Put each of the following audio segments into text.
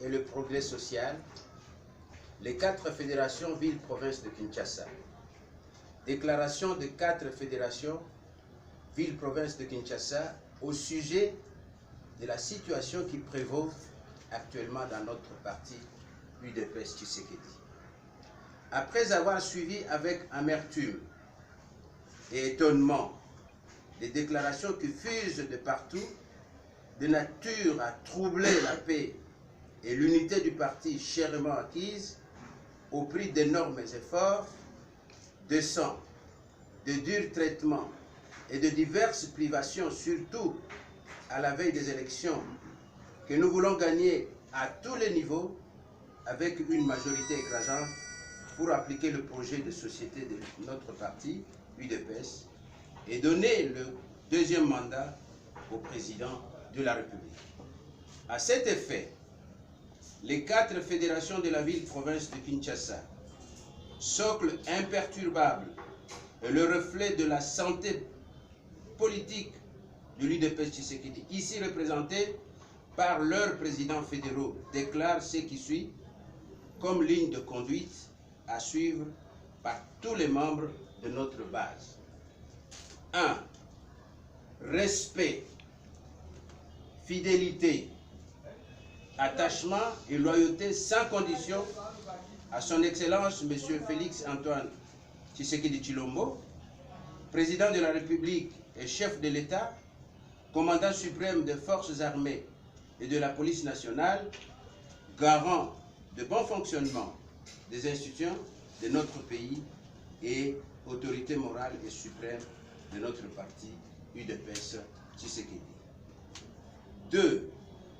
et le progrès social, les 4 fédérations villes-provinces de Kinshasa. Déclaration de 4 fédérations villes-provinces de Kinshasa au sujet de la situation qui prévaut actuellement dans notre parti UDPS Tshisekedi. Après avoir suivi avec amertume et étonnement des déclarations qui fusent de partout, de nature à troubler la paix et l'unité du parti chèrement acquise, au prix d'énormes efforts, de sang, de durs traitements et de diverses privations, surtout à la veille des élections, que nous voulons gagner à tous les niveaux avec une majorité écrasante pour appliquer le projet de société de notre parti, UDPS, et donner le 2e mandat au président de la République. À cet effet, les 4 fédérations de la ville-province de Kinshasa, socle imperturbable et le reflet de la santé politique de l'UDPS Tshisekedi, ici représenté par leurs présidents fédéraux, déclarent ce qui suit comme ligne de conduite à suivre par tous les membres de notre base. 1. Respect, fidélité, attachement et loyauté sans condition à son Excellence M. Félix Antoine Tshisekedi Tshilombo, président de la République et chef de l'État, commandant suprême des forces armées et de la police nationale, garant de bon fonctionnement des institutions de notre pays et autorité morale et suprême de notre parti UDPS Tshisekedi. 2.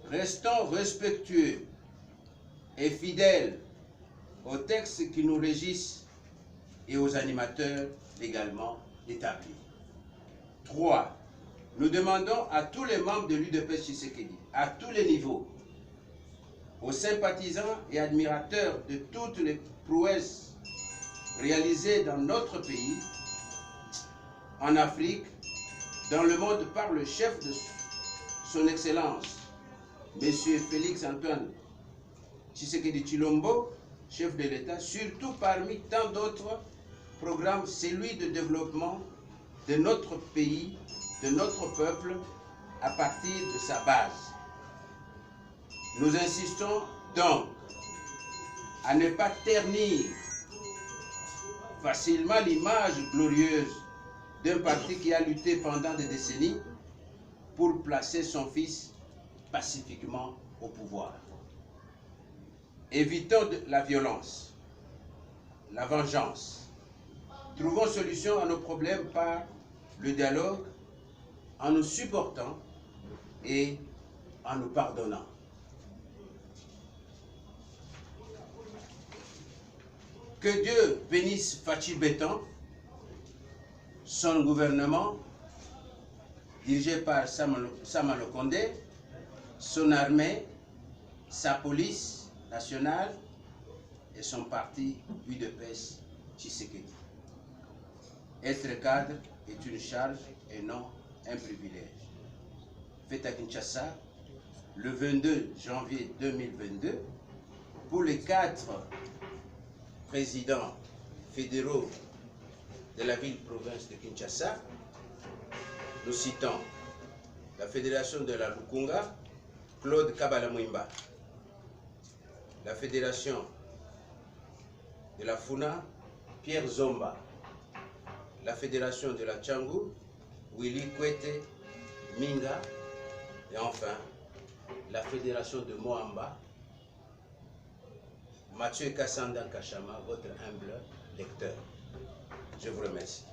Restons respectueux et fidèles aux textes qui nous régissent et aux animateurs légalement établis. 3. Nous demandons à tous les membres de l'UDPS Tshisekedi, à tous les niveaux, aux sympathisants et admirateurs de toutes les prouesses réalisées dans notre pays, en Afrique, dans le monde par le chef de son Excellence, M. Félix Antoine Tshisekedi Tshilombo, chef de l'État, surtout parmi tant d'autres programmes, celui de développement de notre pays, de notre peuple, à partir de sa base. Nous insistons donc à ne pas ternir facilement l'image glorieuse d'un parti qui a lutté pendant des décennies pour placer son fils pacifiquement au pouvoir. Évitons la violence, la vengeance. Trouvons solution à nos problèmes par le dialogue, en nous supportant et en nous pardonnant. Que Dieu bénisse Fachi Béton, son gouvernement, dirigé par Sama Lokonde, son armée, sa police nationale et son parti UDPS Tshisekedi. Être cadre est une charge et non un privilège. Fait à Kinshasa, le 22 janvier 2022, pour les 4 présidents fédéraux de la ville-province de Kinshasa, nous citons la Fédération de la Lukunga, Claude Kabala Mwimba, la Fédération de la Funa, Pierre Zomba, la Fédération de la Tchangou, Willy Kwete Minga, et enfin la Fédération de Moamba, Mathieu Kassandan Kachama, votre humble lecteur. Je vous remercie.